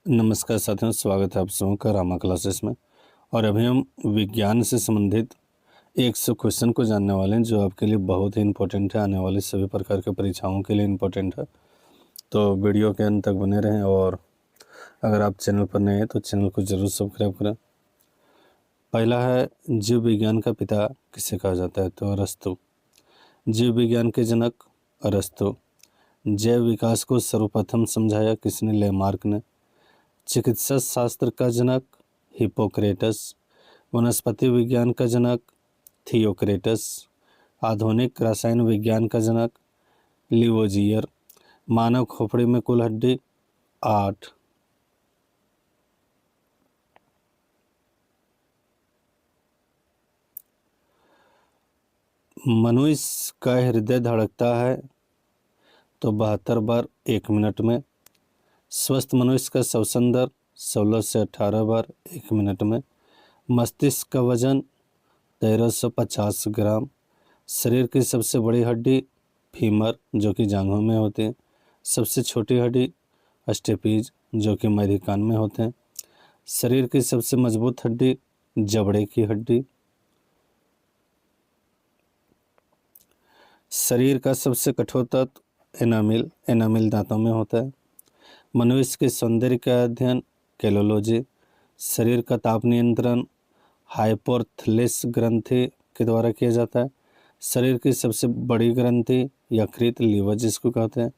नमस्कार साथियों, स्वागत है आप सबों का रामा क्लासेस में। और अभी हम विज्ञान से संबंधित 100 क्वेश्चन को जानने वाले हैं जो आपके लिए बहुत ही इम्पोर्टेंट है, आने वाली सभी प्रकार के परीक्षाओं के लिए इम्पोर्टेंट है। तो वीडियो के अंत तक बने रहें और अगर आप चैनल पर नए हैं तो चैनल को ज़रूर सब्सक्राइब करें। पहला है, जीव विज्ञान का पिता किसे कहा जाता है? तो अरस्तु। जीव विज्ञान के जनक अरस्तु। जैव विकास को सर्वप्रथम समझाया किसने? लेमार्क ने। चिकित्सा शास्त्र का जनक हिप्पोक्रेटस। वनस्पति विज्ञान का जनक थियोक्रेटस। आधुनिक रसायन विज्ञान का जनक लिवोजियर। मानव खोपड़ी में कुल हड्डी 8। मनुष्य का हृदय धड़कता है तो 72 बार 1 मिनट में। स्वस्थ मनुष्य का श्वसन दर 16 से 18 बार 1 मिनट में। मस्तिष्क का वजन 1350 ग्राम। शरीर की सबसे बड़ी हड्डी फीमर जो कि जांघों में होते हैं। सबसे छोटी हड्डी स्टेपीज जो कि मध्यकान में होते हैं। शरीर की सबसे मजबूत हड्डी जबड़े की हड्डी। शरीर का सबसे कठोर तत्व एनामिल दांतों में होता है। मनुष्य के सौंदर्य का अध्ययन कैलोलॉजी। शरीर का ताप नियंत्रण हाइपोथैलेमस ग्रंथि के द्वारा किया जाता है। शरीर की सबसे बड़ी ग्रंथि यकृत लीवर जिसको कहते हैं।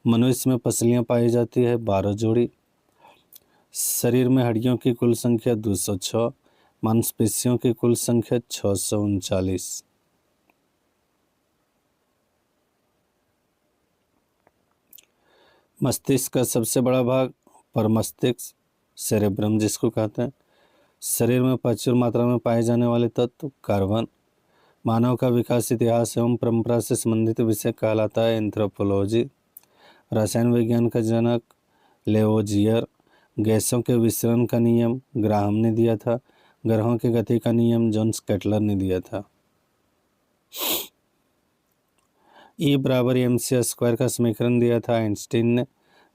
मनुष्य में पसलियां पाई जाती है 12 जोड़ी। शरीर में हड्डियों की कुल संख्या 206। मांसपेशियों की कुल संख्या 639। मस्तिष्क का सबसे बड़ा भाग परमस्तिष्क सेरेब्रम जिसको कहते हैं। शरीर में प्रचुर मात्रा में पाए जाने वाले तत्व कार्बन। मानव का विकास इतिहास एवं परंपरा से संबंधित विषय कहलाता है एंथ्रोपोलॉजी। रसायन विज्ञान का जनक लेवोजियर। गैसों के विसरण का नियम ग्राहम ने दिया था। ग्रहों की गति का नियम जोन्स केटलर ने दिया था। E=mc² का समीकरण दिया था आइंस्टीन ने।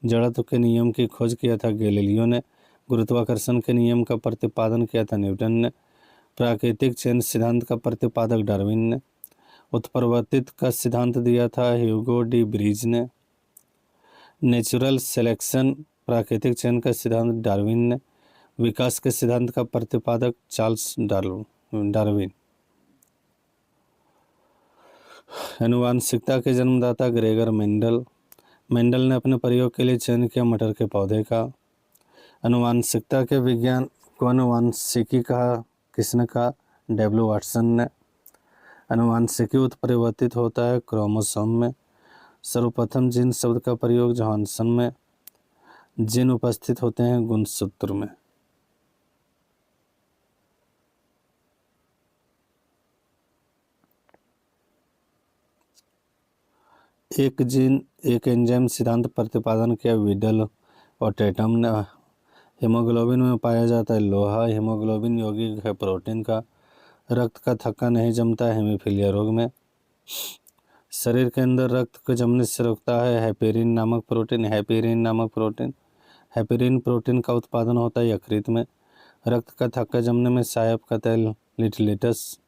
जड़त्व के नियम की खोज किया था गैलीलियो ने। गुरुत्वाकर्षण के नियम का प्रतिपादन किया था न्यूटन ने। प्राकृतिक चयन सिद्धांत का प्रतिपादक डार्विन ने। उत्परिवर्तित का सिद्धांत दिया था ह्यूगो डी ब्रीज ने। नेचुरल सिलेक्शन प्राकृतिक चयन का सिद्धांत डार्विन ने। विकास के सिद्धांत का प्रतिपादक चार्ल्स डार्विन। आनुवांशिकता के जन्मदाता ग्रेगर मेंडल। मेंडल ने अपने प्रयोग के लिए चयन किया मटर के पौधे का। आनुवांशिकता के विज्ञान को आनुवांशिकी कहा किसने कहा? डब्ल्यू वाटसन ने। आनुवांशिकी उत्परिवर्तित होता है क्रोमोसोम में। सर्वप्रथम जीन शब्द का प्रयोग जॉनसन में। जीन उपस्थित होते हैं गुणसूत्र में। एक जीन एक एंजाइम सिद्धांत प्रतिपादन किया विडल और टेटम ने। हीमोग्लोबिन में पाया जाता है लोहा। हीमोग्लोबिन यौगिक है प्रोटीन का। रक्त का थक्का नहीं जमता हेमीफीलिया रोग में। शरीर के अंदर रक्त को जमने से रोकता है हेपेरिन नामक प्रोटीन। हेपेरिन प्रोटीन का उत्पादन होता है यकृत में। रक्त का थक्का जमने में सहायक का तेल लिटिलेटस।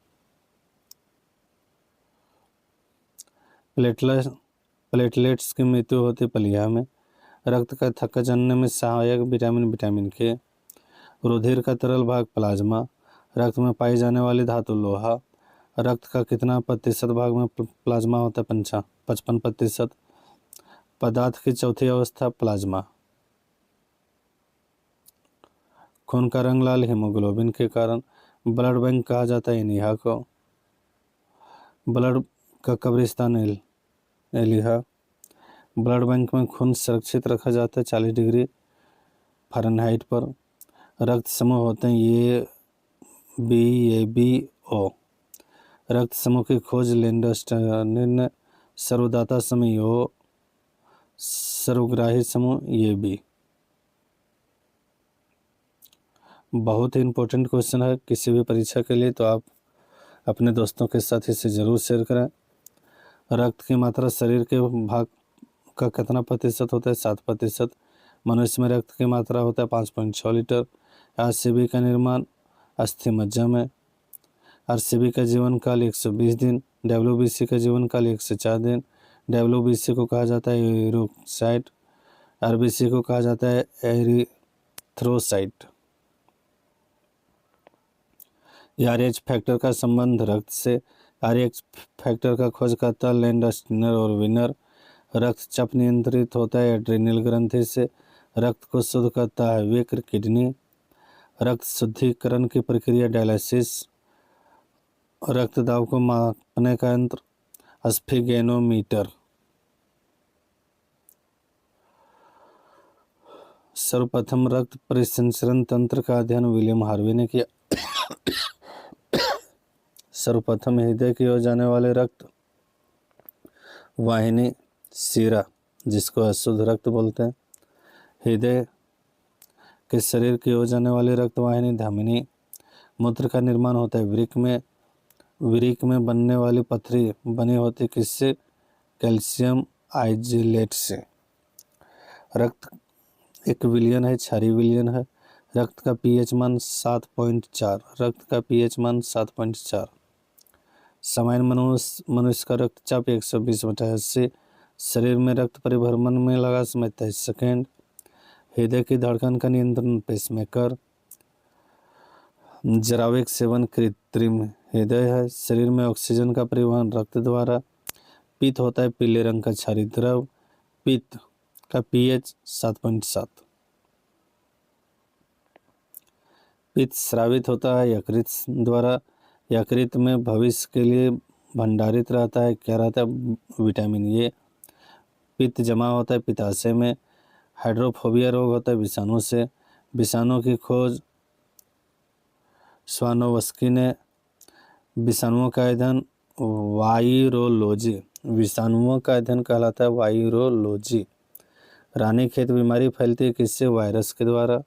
प्लेटलेट्स की मृत्यु होती पलिया में। रक्त का थक्का जमने में सहायक विटामिन के। रुधिर का तरल भाग प्लाज्मा। रक्त में पाई जाने वाली धातु लोहा। रक्त का कितना प्रतिशत भाग में प्लाज्मा होता है? 55%। पदार्थ की चौथी अवस्था प्लाज्मा। खून का रंग लाल हीमोग्लोबिन के कारण। ब्लड बैंक कहा जाता है इनिहा को। ब्लड का कब्रिस्तान एलिहा। ब्लड बैंक में खून सुरक्षित रखा जाता है 40 डिग्री फ़ारेनहाइट पर। रक्त समूह होते हैं ABO। रक्त समूह की खोज लैंडस्टर्न ने। सर्वदाता समूह O। सर्वग्राही समूह AB। बहुत ही इम्पोर्टेंट क्वेश्चन है किसी भी परीक्षा के लिए, तो आप अपने दोस्तों के साथ इसे ज़रूर शेयर करें। रक्त की मात्रा शरीर के भाग का कितना प्रतिशत होता है? 7%। मनुष्य में रक्त की मात्रा होता है 5.6 लीटर। आरसीबी का निर्माण अस्थि मज्जा में। आरसीबी का जीवन काल 120 दिन। डब्ल्यूबीसी का जीवन काल 104 दिन। डब्ल्यूबीसी को कहा जाता है यूरोसाइट। आरबीसी को कहा जाता है एरिथ्रोसाइट। आरएच फैक्टर का संबंध रक्त से। आरएच फैक्टर का खोज करता लैंड स्टीनर और विनर। रक्तचाप नियंत्रित होता है एड्रेनल ग्रंथि से। रक्त को शुद्ध करता है यकृत किडनी। रक्त शुद्धिकरण की प्रक्रिया डायलिसिस। रक्त दाब को मापने का यंत्र स्फिगेनोमीटर। सर्वप्रथम रक्त परिसंचरण तंत्र का अध्ययन विलियम हार्वी ने किया। सर्वप्रथम हृदय की ओर जाने वाले रक्त वाहिनी शिरा, जिसको अशुद्ध रक्त बोलते हैं। हृदय के शरीर की ओर जाने वाली रक्त वाहिनी धमनी। मूत्र का निर्माण होता है वृक्क में। वृक्क में बनने वाली पथरी बनी होती किससे? कैल्शियम आइजिलेट से। रक्त एक विलयन है, क्षारीय विलयन है। रक्त का पीएच मान 7.4। रक्त का पीएच मान 7.4। सामान्य मनुष्य का रक्तचाप 120/80। शरीर में रक्त परिभ्रमण में लगा समय 23 सेकेंड। हृदय की धड़कन का नियंत्रण पेसमेकर। जराविक सेवन कृत्रिम हृदय है। शरीर में ऑक्सीजन का परिवहन रक्त द्वारा। पित्त होता है पीले रंग का क्षारीय द्रव। पित्त का पीएच 7.7। पित्त स्रावित होता है यकृत द्वारा। यकृत में भविष्य के लिए भंडारित रहता है, क्या रहता है? Vitamin A. पित्त जमा होता है पित्ताशय में। हाइड्रोफोबिया रोग होता है विषाणु से। विषाणु की खोज स्वानोवस्की ने। विषाणुओं का अध्ययन वायरोलॉजी। विषाणुओं का अध्ययन कहलाता है वायरोलॉजी। रानीखेत बीमारी फैलती है किससे? वायरस के द्वारा।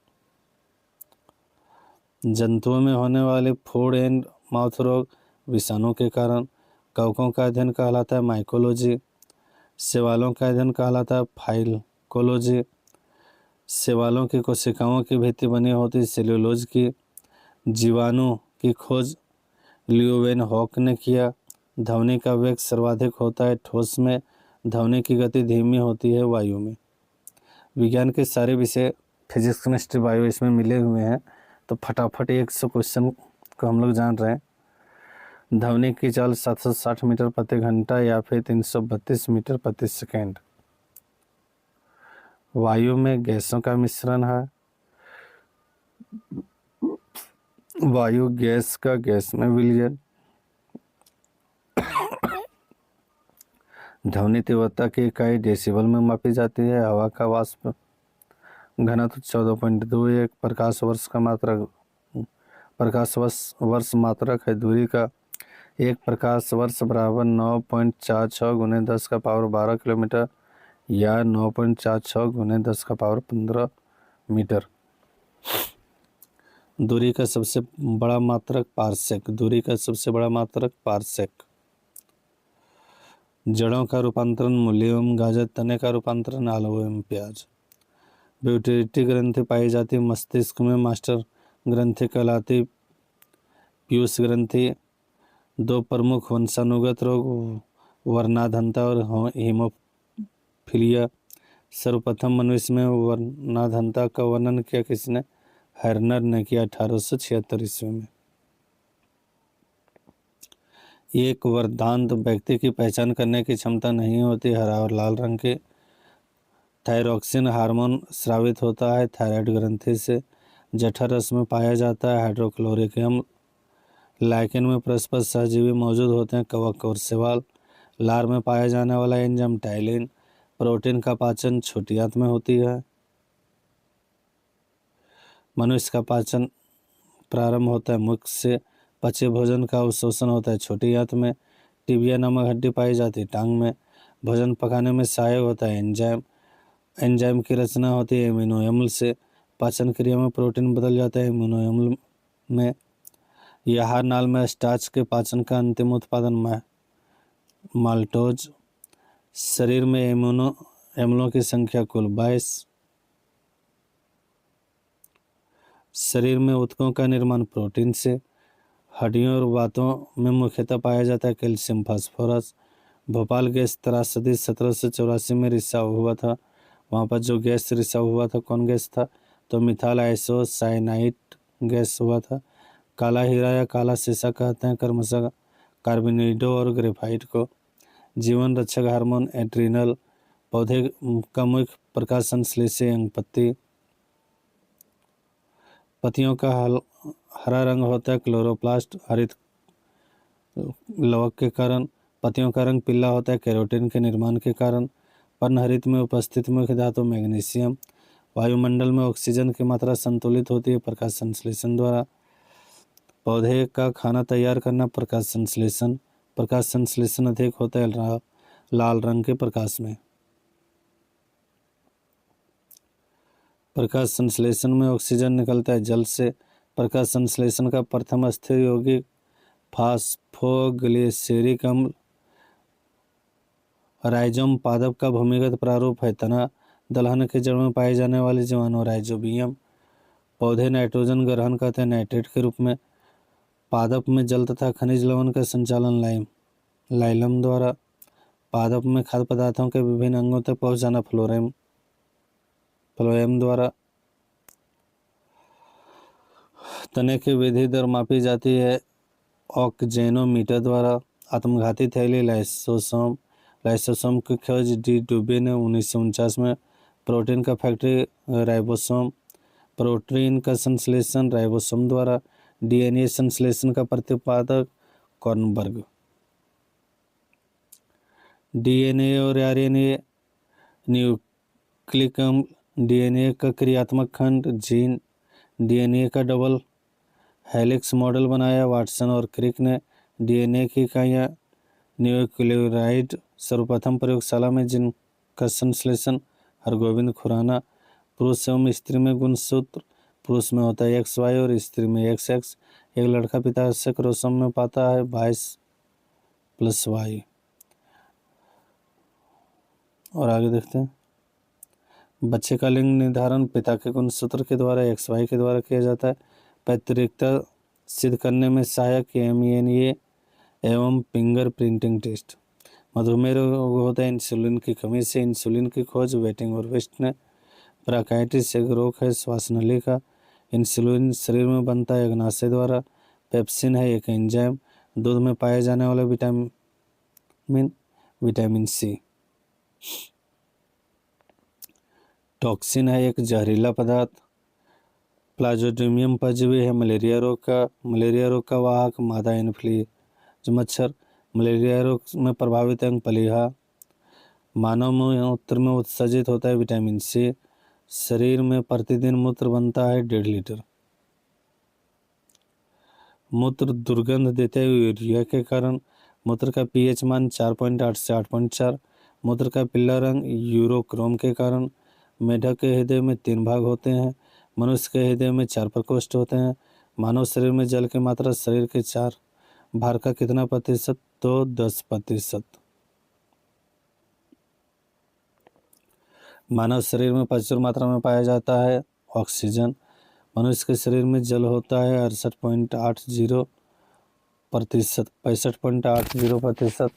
जंतुओं में होने वाले फूड एंड माउथ रोग विषाणु के कारण। कवकों का अध्ययन कहलाता है माइकोलॉजी। शैवालों का अध्ययन कहलाता है फाइकोलॉजी। शैवालों की कोशिकाओं की भित्ति बनी होती सेल्यूलोज की। जीवाणु की खोज ल्यूवेनहॉक ने किया। ध्वनि का वेग सर्वाधिक होता है ठोस में। ध्वनि की गति धीमी होती है वायु में। विज्ञान के सारे विषय फिजिक्स केमिस्ट्री बायो इसमें मिले हुए हैं, तो फटाफट 100 क्वेश्चन को हम लोग जान रहे हैं। ध्वनि की चाल 760 मीटर प्रति घंटा या फिर 332 मीटर प्रति सेकेंड। वायु में गैसों का मिश्रण है। वायु गैस का गैस में विलयन। ध्वनि तीव्रता की इकाई डेसिबल में मापी जाती है। हवा का वाष्प घनत्व 14.21 प्रकाश वर्ष मात्रक है। दूरी का 1 प्रकाश वर्ष बराबर 9.46 गुने 10 का पावर 12 किलोमीटर या 9.46 गुने 10 का पावर 15 मीटर। दूरी का सबसे बड़ा मात्रक पारसेक। दूरी का सबसे बड़ा मात्रक पारसेक। जड़ों का रूपांतरण मूली एवं गाजर। तने का रूपांतरण आलू एवं प्याज। ब्यूटेरिटी ग्रंथि पाई जाती मस्तिष्क में। मास्टर ग्रंथि कहलाती पीयूष ग्रंथि। 2 प्रमुख वंशानुगत रोग वर्णाधनता और हीमोफीलिया। सर्वप्रथम मनुष्य में वर्णाधनता का वर्णन किया किसने? हर्नर ने किया 1876 ईस्वी में। एक वर्धांत व्यक्ति की पहचान करने की क्षमता नहीं होती। हरा और लाल रंग के। थायरॉक्सिन हार्मोन स्रावित होता है थायराइड ग्रंथि से। जठर रस में पाया जाता है हाइड्रोक्लोरिक अम्ल। लाइकेन में परस्पर सहजीवी मौजूद होते हैं कवक और शैवाल। लार में पाया जाने वाला एंजाइम टाइलिन। प्रोटीन का पाचन छोटी आंत में होती है। मनुष्य का पाचन प्रारंभ होता है मुख से। पचे भोजन का अवशोषण होता है छोटी आंत में। टिबिया नामक हड्डी पाई जाती है टांग में। भोजन पकाने में सहायक होता है एंजाइम। एंजाइम की रचना होती है एमिनो अम्ल से। पाचन क्रिया में प्रोटीन बदल जाता है एमिनो अम्ल में। आहार नाल में स्टार्च के पाचन का अंतिम उत्पादन माल्टोज। शरीर में एमिनो अम्लों की संख्या कुल 22। शरीर में ऊतकों का निर्माण प्रोटीन से। हड्डियों और बातों में मुख्यतः पाया जाता है कैल्शियम फास्फोरस। भोपाल गैस त्रासदी 1784 में रिसाव हुआ था। वहाँ पर जो गैस रिसाव हुआ था, कौन गैस था? तो मिथाइल आइसोसाइनाइड गैस हुआ था। काला हीरा या काला शीशा कहते हैं क्रमशः कार्बोनिडो और ग्रेफाइट को। जीवन रक्षक हार्मोन एड्रिनल। पौधे का मुख्य प्रकाश संश्लेषी अंग पत्ती। पत्तियों का हरा रंग होता है क्लोरोप्लास्ट। हरित लवक के कारण पत्तियों का रंग पीला होता है कैरोटीन के निर्माण के कारण। पर्णहरित में उपस्थित मुख्य धातु मैग्नीशियम। वायुमंडल में ऑक्सीजन की मात्रा संतुलित होती है प्रकाश संश्लेषण द्वारा। पौधे का खाना तैयार करना प्रकाश संश्लेषण। प्रकाश संश्लेषण अधिक होता है लाल रंग के प्रकाश में। प्रकाश संश्लेषण में ऑक्सीजन निकलता है जल से। प्रकाश संश्लेषण का प्रथम स्थिर यौगिक फास्फोग्लिसरिक अम्ल। राइजोम पादप का भूमिगत प्रारूप है। तना दलहन के जड़ में पाए जाने वाले जीवाणु राइजोबियम। पौधे नाइट्रोजन ग्रहण करते हैं नाइट्रेट के रूप में। पादप में जल तथा खनिज लवण का संचालन लाइलम द्वारा। पादप में खाद्य पदार्थों के विभिन्न अंगों तक पहुँच जाना फ्लोएम द्वारा। तने की वृद्धि दर मापी जाती है ऑक्जेनोमीटर द्वारा। आत्मघाती थैली लाइसोसोम की खोज डी डुबे ने 1949 में। प्रोटीन का फैक्ट्री राइबोसोम। प्रोटीन का संश्लेषण राइबोसोम द्वारा। डीएनए संश्लेषण का प्रतिपादक कॉर्नबर्ग। डीएनए और आरएनए न्यूक्लिक अम्ल। डीएनए का क्रियात्मक खंड जीन। डीएनए का डबल हेलिक्स मॉडल बनाया वाटसन और क्रिक ने। डीएनए की इकाइयाँ न्यूक्लियोटाइड सर्वप्रथम प्रयोगशाला में जिनका संश्लेषण हरगोविंद खुराना। पुरुष एवं स्त्री में गुणसूत्र। पुरुष में होता है XY और स्त्री में XX। एक लड़का पिता से क्रोमोसोम में पाता है 22+Y। और आगे देखते हैं। बच्चे का लिंग निर्धारण पिता के गुणसूत्र के द्वारा XY के द्वारा किया जाता है। पैतृकता सिद्ध करने में सहायक MENA एवं फिंगर प्रिंटिंग टेस्ट। मधुमेह रोग होता है इंसुलिन की कमी से। इंसुलिन की खोज वेटिंग और वेस्ट ने। ब्रांकाइटिस एक रोग है श्वास नली का। इंसुलिन शरीर में बनता है अग्नाशय द्वारा। पेप्सिन है एक एंजाइम। दूध में पाए जाने वाला विटामिन C। टॉक्सिन है एक जहरीला पदार्थ। प्लाज्मोडियम परजीवी है मलेरिया रोग का वाहक मादा एनोफिलीज मच्छर। मलेरिया रोग में प्रभावित अंग प्लीहा। मानव मूत्र में उत्सर्जित होता है विटामिन C। शरीर में प्रतिदिन मूत्र बनता है 1.5 लीटर। मूत्र दुर्गंध देते हुए यूरिया के कारण। मूत्र का pH मान 4.8 से 8.4। मूत्र का पीला रंग यूरोक्रोम के कारण। मेढक के हृदय में 3 भाग होते हैं। मनुष्य के हृदय में 4 प्रकोष्ठ होते हैं। मानव शरीर में जल की मात्रा शरीर के 4 भार का कितना प्रतिशत? तो 10%। मानव शरीर में प्रचुर मात्रा में पाया जाता है ऑक्सीजन। मनुष्य के शरीर में जल होता है 65.80%।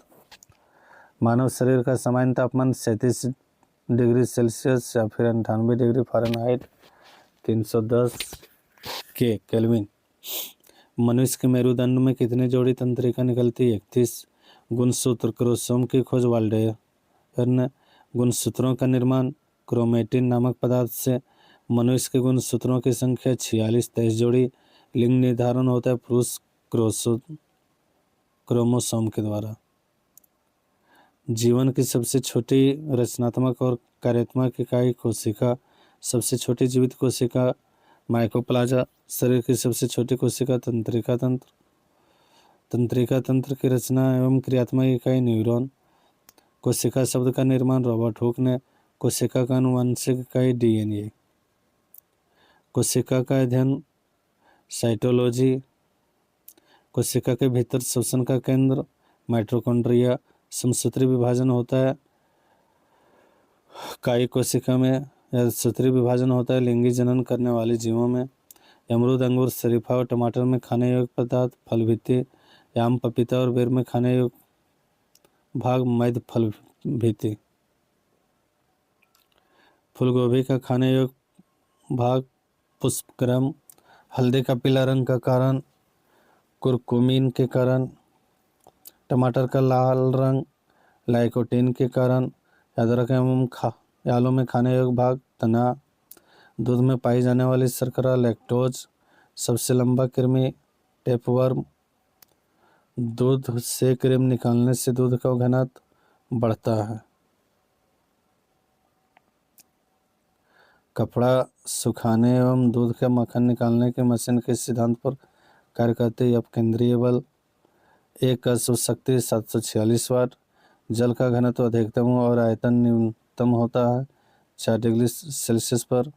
मानव शरीर का सामान्य तापमान 37 डिग्री सेल्सियस या फिर 98 डिग्री फ़ारेनहाइट 310 के केल्विन। मनुष्य के मेरुदंड में कितनी जोड़ी तंत्रिका निकलती है? 31। गुणसूत्र क्रोमोसोम की खोज वाल्डेयर ने। गुणसूत्रों का निर्माण क्रोमेटिन नामक पदार्थ से। मनुष्य के गुणसूत्रों की संख्या 46 23 जोड़ी। लिंग निर्धारण होता है पुरुष क्रोमोसोम के द्वारा। जीवन की सबसे छोटी रचनात्मक और कार्यात्मक इकाई कोशिका। सबसे छोटी जीवित कोशिका माइकोप्लाज्मा। शरीर की सबसे छोटी कोशिका तंत्रिका तंत्र की रचना एवं क्रियात्मक इकाई न्यूरॉन। कोशिका शब्द का निर्माण रॉबर्ट हुक ने। कोशिका का आनुवंशिक इकाई DNA। कोशिका का अध्ययन साइटोलॉजी। कोशिका के भीतर श्वसन का केंद्र माइटोकॉन्ड्रिया। समसूत्री विभाजन होता है कायी कोशिका में या सूत्री विभाजन होता है लिंगी जनन करने वाले जीवों में। अमरूद, अंगूर, शरीफा और टमाटर में खाने योग्य पदार्थ फल भीति, आम, पपीता और बेर में खाने योग्य भाग मध्य फल भीति, फूलगोभी का खाने योग्य भाग पुष्पक्रम, हल्दी का पीला रंग का कारण कुरकुमीन के कारण, टमाटर का लाल रंग लाइकोटीन के कारण, अदरक एवं आलू में खाने योग्य भाग तना, दूध में पाई जाने वाली शर्करा लैक्टोज, सबसे लंबा कृमि टेपवर्म, दूध से क्रीम निकालने से दूध का घनत्व बढ़ता है। कपड़ा सुखाने एवं दूध का मक्खन निकालने की मशीन के सिद्धांत पर कार्य करती है। अपकेंद्रीय बल, एक का शक्ति 746 वाट, जल का घनत्व अधिकतम और आयतन न्यूनतम होता है 4 डिग्री सेल्सियस पर,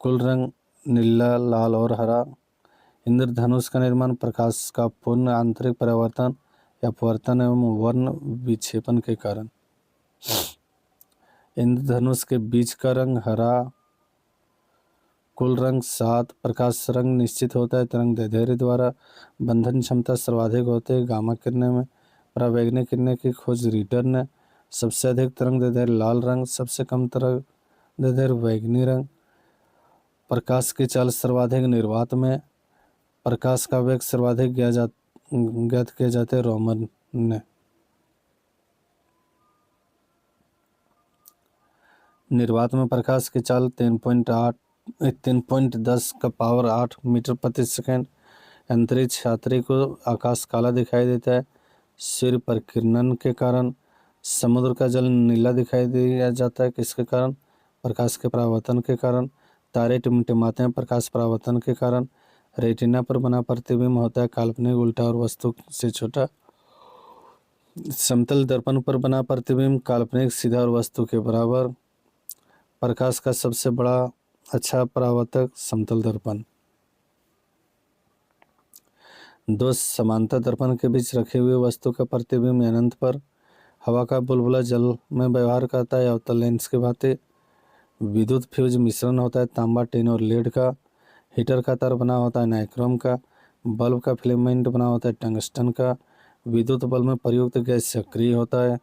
कुल रंग नीला, लाल और हरा। इंद्रधनुष का निर्माण प्रकाश का पूर्ण आंतरिक परावर्तन या अपवर्तन एवं वर्ण विक्षेपण के कारण। इंद्रधनुष के बीच का रंग हरा, कुल रंग 7, प्रकाश रंग निश्चित होता है, तरंग दैर्ध्य द्वारा बंधन क्षमता सर्वाधिक होते है। गामा किरणें में परावैंगनिक किरणें की खोज रीटर ने, सबसे अधिक तरंग दैर्ध्य लाल रंग, सबसे कम तरंग दैर्ध्य बैंगनी रंग। प्रकाश की चाल सर्वाधिक निर्वात में, प्रकाश का वेग सर्वाधिक ज्ञात किए जाते हैं रोमन ने। निर्वात में प्रकाश की चाल 3.10 का पावर 8 मीटर प्रति सेकंड। अंतरिक्ष यात्री को आकाश काला दिखाई देता है सूर्य परिकिरण के कारण। समुद्र का जल नीला दिखाई दिया जाता है, किसके कारण? प्रकाश के परावर्तन के कारण। तारे टिमटिमाते हैं प्रकाश परावर्तन के कारण। रेटिना पर बना प्रतिबिंब होता है काल्पनिक, उल्टा और वस्तु से छोटा। समतल दर्पण पर बना प्रतिबिंब काल्पनिक, सीधा और वस्तु के बराबर। प्रकाश का सबसे बड़ा अच्छा परावर्तक समतल दर्पण। दो समांतर दर्पण के बीच रखे हुए वस्तु का प्रतिबिंब अनंत पर। हवा का बुलबुला जल में व्यवहार करता है अवतल लेंस के भांति। विद्युत फ्यूज मिश्रण होता है तांबा, टिन और लेड का। हीटर का तार बना होता है नाइक्रोम का। बल्ब का फिलामेंट बना होता है टंगस्टन का। विद्युत बल्ब में प्रयुक्त गैस सक्रिय होता है।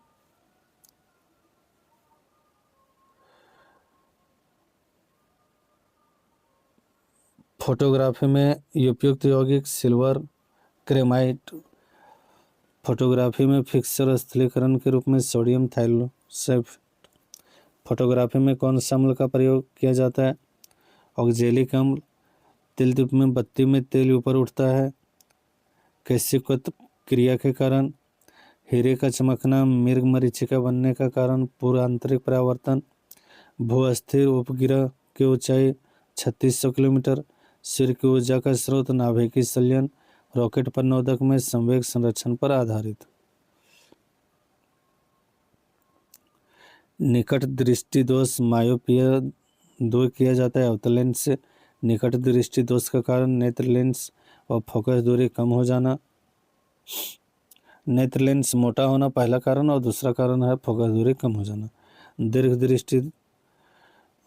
फोटोग्राफी में उपयुक्त यौगिक सिल्वर क्रेमाइट। फोटोग्राफी में फिक्सर स्थिरीकरण के रूप में सोडियम थाइलोसल्फेट। फोटोग्राफी में कौन सा अम्ल का प्रयोग किया जाता है? ऑक्जेलिक अम्ल। तिल तिप में बत्ती में तेल ऊपर उठता है कैसिकत क्रिया के कारण। हीरे का चमकना मृग मरीचिका बनने का कारण पूर्व आंतरिक परावर्तन। भू-अस्थिर उपग्रह की ऊंचाई 3600 किलोमीटर। सूर्य की ऊर्जा का स्रोत नाभिकीय संलयन। रॉकेट पर नवोदक में संवेग संरक्षण पर आधारित। निकट दृष्टि दोष मायोपिया दूर किया जाता है अवतल लेंस से। निकट दृष्टि दोष का कारण नेत्र लेंस और फोकस दूरी कम हो जाना। नेत्र लेंस मोटा होना पहला कारण और दूसरा कारण है फोकस दूरी कम हो जाना। दीर्घ दृष्टि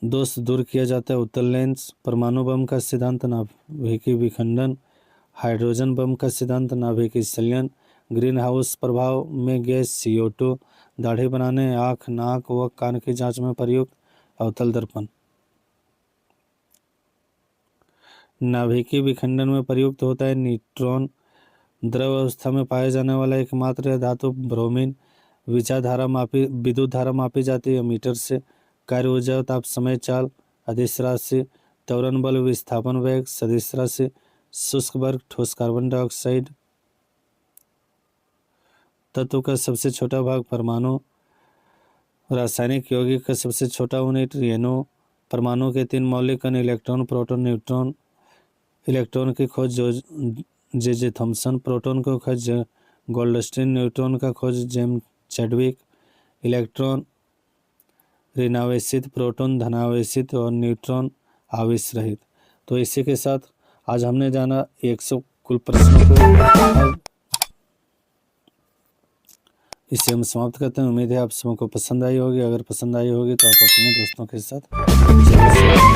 दोष दूर किया जाता है उत्तल लेंस। परमाणु बम का सिद्धांत नाभिकीय विखंडन। हाइड्रोजन बम का सिद्धांत नाभिकीय संलयन। ग्रीन हाउस प्रभाव में गैस CO2 दाढ़ी बनाने, आँख, नाक व कान की जांच में प्रयुक्त अवतल दर्पण। नाभिकीय विखंडन में प्रयुक्त होता है न्यूट्रॉन। द्रव अवस्था में पाया जाने वाला एकमात्र धातु ब्रोमीन। विद्युत धारा मापी जाती है मीटर से। कार्य ऊर्जा, ताप, समय, चाल, अदिश राशि, त्वरण बल, विस्थापन वेग, सदिश राशि। शुष्क वर्ग, ठोस कार्बन डाइऑक्साइड। तत्व का सबसे छोटा भाग परमाणु। रासायनिक यौगिक का सबसे छोटा यूनिट रेनो। परमाणु के 3 मौलिक कण इलेक्ट्रॉन, प्रोटॉन, न्यूट्रॉन। इलेक्ट्रॉन की खोज जे थॉमसन। प्रोटॉन की खोज गोल्डस्टीन। न्यूट्रॉन का खोज जेम्स चैडविक। इलेक्ट्रॉन ऋणावेशित, प्रोटॉन धनावेशित और न्यूट्रॉन आवेश रहित। तो इसी के साथ आज हमने जाना 100 कुल प्रश्नों को। इसे हम समाप्त करते हैं। उम्मीद है आप सबको पसंद आई होगी। अगर पसंद आई होगी तो आप अपने दोस्तों के साथ जरूर